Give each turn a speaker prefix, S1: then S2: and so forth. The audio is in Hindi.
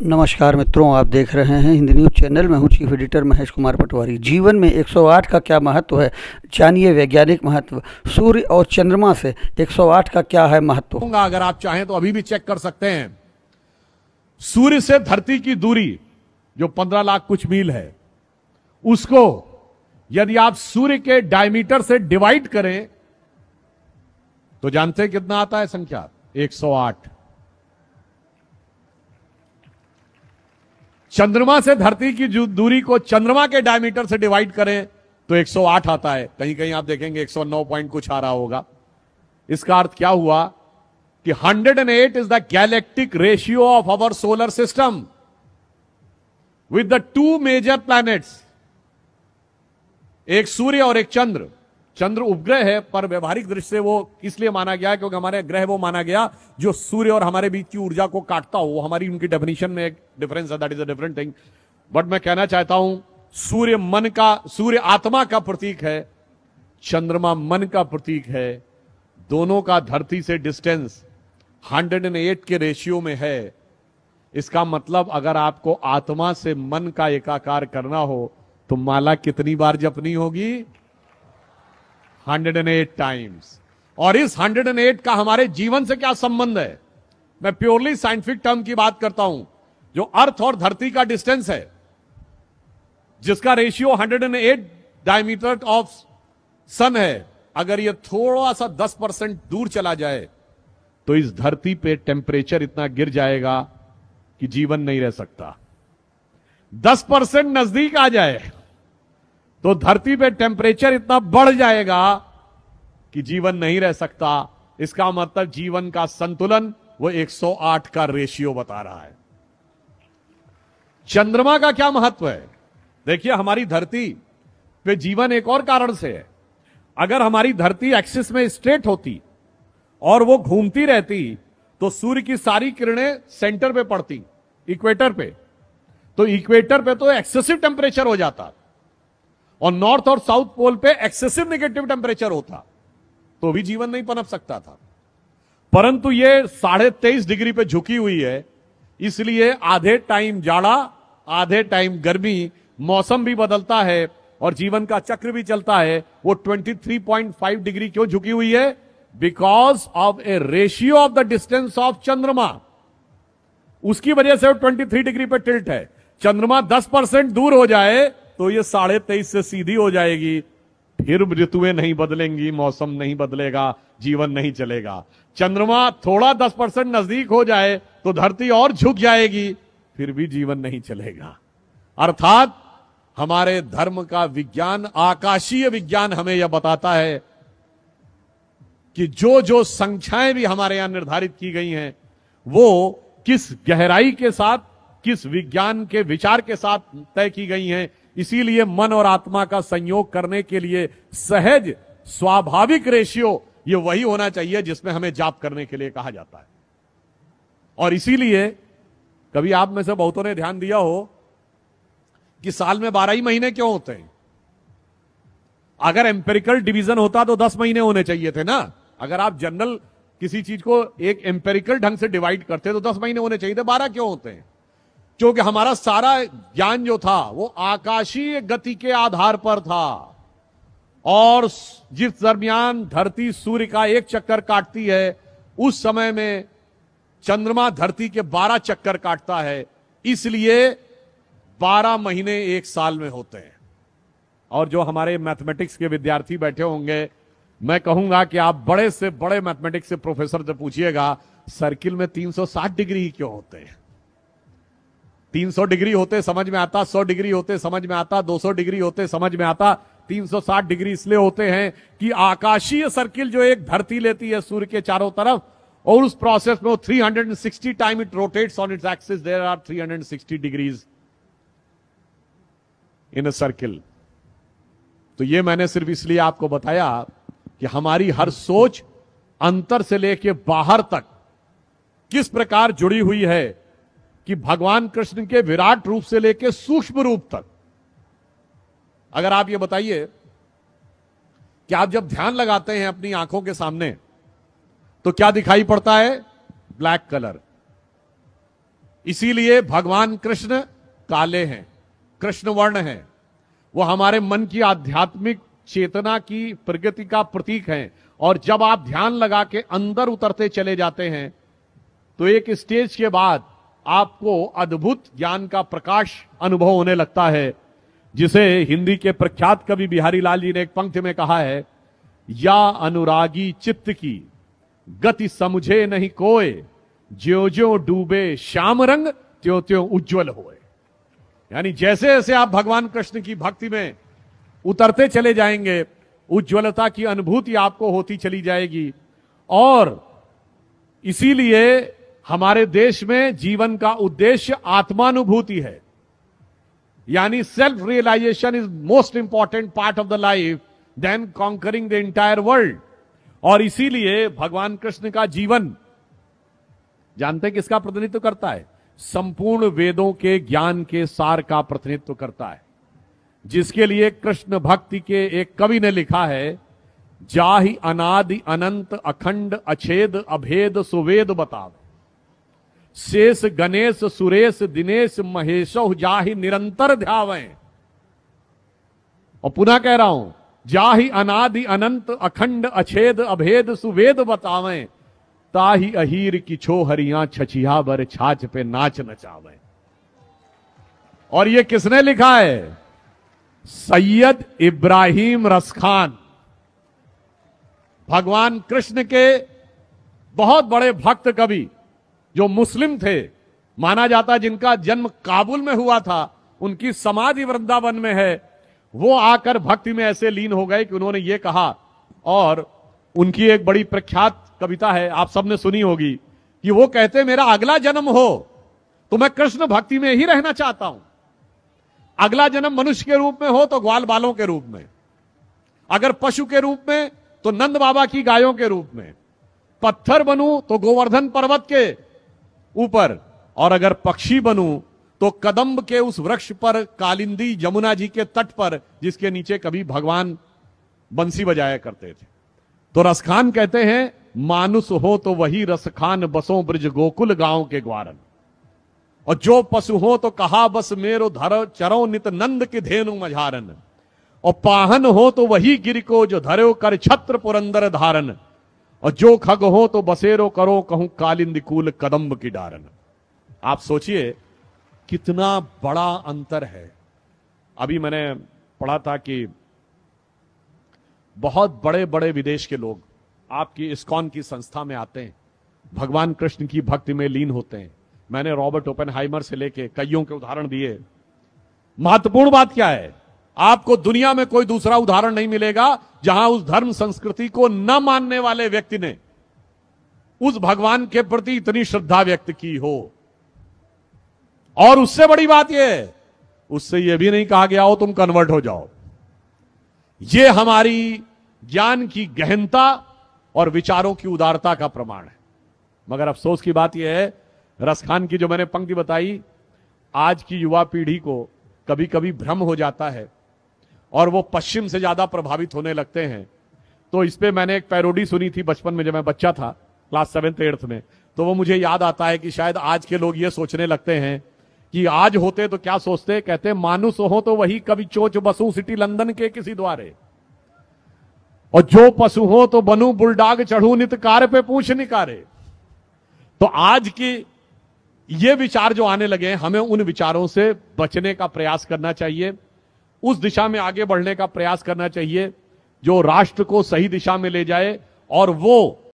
S1: नमस्कार मित्रों, आप देख रहे हैं हिंदी न्यूज़ चैनल। मैं हूं चीफ एडिटर महेश कुमार पटवारी। जीवन में 108 का क्या महत्व है, जानिए वैज्ञानिक महत्व। सूर्य और चंद्रमा से 108 का क्या है महत्व।
S2: अगर आप चाहें तो अभी भी चेक कर सकते हैं। सूर्य से धरती की दूरी जो 15 लाख कुछ मील है, उसको यदि आप सूर्य के डायमीटर से डिवाइड करें तो जानते हैं कितना आता है संख्या? 108। चंद्रमा से धरती की दूरी को चंद्रमा के डायमीटर से डिवाइड करें तो 108 आता है। कहीं कहीं आप देखेंगे 109 पॉइंट कुछ आ रहा होगा। इसका अर्थ क्या हुआ कि 108 is the galactic ratio of our solar system with the two major planets, एक सूर्य और एक चंद्र। चंद्र उपग्रह है, पर व्यवहारिक दृष्टि से वो इसलिए माना गया क्योंकि हमारे ग्रह वो माना गया जो सूर्य और हमारे बीच की ऊर्जा को काटता हो। वो हमारी उनकी डेफिनेशन में एक डिफरेंस है, that is a different thing. But मैं कहना चाहता हूं, सूर्य आत्मा का प्रतीक है, चंद्रमा मन का प्रतीक है। दोनों का धरती से डिस्टेंस 108 के रेशियो में है। इसका मतलब अगर आपको आत्मा से मन का एकाकार करना हो तो माला कितनी बार जपनी होगी? 108 टाइम्स। और इस 108 का हमारे जीवन से क्या संबंध है? मैं प्योरली साइंटिफिक टर्म की बात करता हूं। जो अर्थ और धरती का डिस्टेंस है, जिसका रेशियो 108 डायमीटर ऑफ सन है, अगर यह थोड़ा सा 10% दूर चला जाए तो इस धरती पे टेम्परेचर इतना गिर जाएगा कि जीवन नहीं रह सकता। 10% नजदीक आ जाए तो धरती पे टेम्परेचर इतना बढ़ जाएगा कि जीवन नहीं रह सकता। इसका मतलब जीवन का संतुलन वो 108 का रेशियो बता रहा है। चंद्रमा का क्या महत्व है? देखिए, हमारी धरती पे जीवन एक और कारण से है। अगर हमारी धरती एक्सिस में स्ट्रेट होती और वो घूमती रहती तो सूर्य की सारी किरणें सेंटर पे पड़ती, इक्वेटर पे। तो इक्वेटर पे तो एक्सेसिव टेम्परेचर हो जाता और नॉर्थ और साउथ पोल पे एक्सेसिव नेगेटिव टेम्परेचर होता, तो भी जीवन नहीं पनप सकता था। परंतु ये 23.5 डिग्री पे झुकी हुई है, इसलिए आधे टाइम जाड़ा, आधे टाइम गर्मी, मौसम भी बदलता है और जीवन का चक्र भी चलता है। वो 23.5 डिग्री क्यों झुकी हुई है? Because of A ratio of the distance of चंद्रमा। उसकी वजह से वो 23 डिग्री पे टिल्ट है। चंद्रमा 10% दूर हो जाए तो ये 23.5 से सीधी हो जाएगी। फिर ऋतुएं नहीं बदलेंगी, मौसम नहीं बदलेगा, जीवन नहीं चलेगा। चंद्रमा थोड़ा 10% नजदीक हो जाए तो धरती और झुक जाएगी, फिर भी जीवन नहीं चलेगा। अर्थात हमारे धर्म का विज्ञान, आकाशीय विज्ञान हमें यह बताता है कि जो जो संख्याएं भी हमारे यहां निर्धारित की गई हैं, वो किस गहराई के साथ, किस विज्ञान के विचार के साथ तय की गई हैं। इसीलिए मन और आत्मा का संयोग करने के लिए सहज स्वाभाविक रेशियो ये वही होना चाहिए जिसमें हमें जाप करने के लिए कहा जाता है। और इसीलिए कभी आप में से बहुतों ने ध्यान दिया हो कि साल में 12 ही महीने क्यों होते हैं? अगर एम्पेरिकल डिवीजन होता तो 10 महीने होने चाहिए थे ना। अगर आप जनरल किसी चीज को एक एम्पेरिकल ढंग से डिवाइड करते तो 10 महीने होने चाहिए थे, 12 क्यों होते हैं? क्योंकि हमारा सारा ज्ञान जो था वो आकाशीय गति के आधार पर था। और जिस दरमियान धरती सूर्य का एक चक्कर काटती है, उस समय में चंद्रमा धरती के 12 चक्कर काटता है। इसलिए 12 महीने एक साल में होते हैं। और जो हमारे मैथमेटिक्स के विद्यार्थी बैठे होंगे, मैं कहूंगा कि आप बड़े से बड़े मैथमेटिक्स के प्रोफेसर से पूछिएगा, सर्किल में 360 डिग्री ही क्यों होते हैं? 300 डिग्री होते समझ में आता, 100 डिग्री होते समझ में आता, 200 डिग्री होते समझ में आता। 360 डिग्री इसलिए होते हैं कि आकाशीय सर्किल जो एक धरती लेती है सूर्य के चारों तरफ, और उस प्रोसेस में वो 360 time it rotates on its axis, there are 360 degrees in a circle. तो ये मैंने सिर्फ इसलिए आपको बताया कि हमारी हर सोच अंतर से लेके बाहर तक किस प्रकार जुड़ी हुई है कि भगवान कृष्ण के विराट रूप से लेके सूक्ष्म रूप तक। अगर आप ये बताइए कि आप जब ध्यान लगाते हैं अपनी आंखों के सामने तो क्या दिखाई पड़ता है? Black colour. इसीलिए भगवान कृष्ण काले हैं, कृष्ण वर्ण हैं। वो हमारे मन की आध्यात्मिक चेतना की प्रगति का प्रतीक हैं। और जब आप ध्यान लगा के अंदर उतरते चले जाते हैं तो एक स्टेज के बाद आपको अद्भुत ज्ञान का प्रकाश अनुभव होने लगता है, जिसे हिंदी के प्रख्यात कवि बिहारी लाल जी ने एक पंक्ति में कहा है, या अनुरागी चित्त की गति समझे नहीं कोय, ज्यों ज्यों डूबे श्याम रंग त्यों त्यों उज्जवल होए। यानी जैसे जैसे आप भगवान कृष्ण की भक्ति में उतरते चले जाएंगे, उज्ज्वलता की अनुभूति आपको होती चली जाएगी। और इसीलिए हमारे देश में जीवन का उद्देश्य आत्मानुभूति है, यानी self realization is most important part of the life then conquering the entire world. और इसीलिए भगवान कृष्ण का जीवन जानते हैं किसका प्रतिनिधित्व करता है? संपूर्ण वेदों के ज्ञान के सार का प्रतिनिधित्व करता है, जिसके लिए कृष्ण भक्ति के एक कवि ने लिखा है, जाहि अनादि अनंत अखंड अछेद अभेद सुवेद बतावे, शेष गणेश सुरेश दिनेश महेशो जाहि निरंतर ध्यावें। और पुनः कह रहा हूं, जाहि अनादि अनंत अखंड अछेद अभेद सुवेद बतावें, ताहि अहीर की छो हरियां छछिया बर छाछ पे नाच नचावें। और ये किसने लिखा है? सैयद इब्राहिम रसखान, भगवान कृष्ण के बहुत बड़े भक्त कवि, जो मुस्लिम थे, माना जाता जिनका जन्म काबुल में हुआ था, उनकी समाधि वृंदावन में है। वो आकर भक्ति में ऐसे लीन हो गए कि उन्होंने ये कहा, और उनकी एक बड़ी प्रख्यात कविता है, आप सबने सुनी होगी, कि वो कहते मेरा अगला जन्म हो तो मैं कृष्ण भक्ति में ही रहना चाहता हूं। अगला जन्म मनुष्य के रूप में हो तो ग्वाल बालों के रूप में, अगर पशु के रूप में तो नंद बाबा की गायों के रूप में, पत्थर बनूं तो गोवर्धन पर्वत के ऊपर, और अगर पक्षी बनूं तो कदम्ब के उस वृक्ष पर, कालिंदी यमुना जी के तट पर, जिसके नीचे कभी भगवान बंसी बजाया करते थे। तो रसखान कहते हैं, मानुष हो तो वही रसखान बसों ब्रज गोकुल गांव के ग्वारन, और जो पशु हो तो कहा बस मेरो धरो चरो नित नंद की धेनु मझारन, और पाहन हो तो वही गिर को जो धरो कर छत्र पुरंदर धारन, और जो खग हो तो बसेरो करो कहूं कालिंदी कूल कदम्ब की डारन। आप सोचिए कितना बड़ा अंतर है। अभी मैंने पढ़ा था कि बहुत बड़े बड़े विदेश के लोग आपकी इस्कॉन की संस्था में आते हैं, भगवान कृष्ण की भक्ति में लीन होते हैं। मैंने रॉबर्ट ओपेनहाइमर से लेके कईयों के उदाहरण दिए। महत्वपूर्ण बात क्या है? आपको दुनिया में कोई दूसरा उदाहरण नहीं मिलेगा जहां उस धर्म संस्कृति को न मानने वाले व्यक्ति ने उस भगवान के प्रति इतनी श्रद्धा व्यक्त की हो। और उससे बड़ी बात यह है, उससे यह भी नहीं कहा गया हो तुम कन्वर्ट हो जाओ। यह हमारी ज्ञान की गहनता और विचारों की उदारता का प्रमाण है। मगर अफसोस की बात यह है, रसखान की जो मैंने पंक्ति बताई, आज की युवा पीढ़ी को कभी कभी भ्रम हो जाता है और वो पश्चिम से ज्यादा प्रभावित होने लगते हैं। तो इस पे मैंने एक पैरोडी सुनी थी बचपन में, जब मैं बच्चा था, क्लास 7th 8th में। तो वो मुझे याद आता है कि शायद आज के लोग ये सोचने लगते हैं कि आज होते तो क्या सोचते, कहते मानुष हो तो वही कभी चोच बसू सिटी लंदन के किसी द्वारे, और जो पशु हो तो बनू बुलडाग चढ़ू नित कार पे पूछ निकारे। तो आज की ये विचार जो आने लगे हैं, हमें उन विचारों से बचने का प्रयास करना चाहिए, उस दिशा में आगे बढ़ने का प्रयास करना चाहिए जो राष्ट्र को सही दिशा में ले जाए, और वो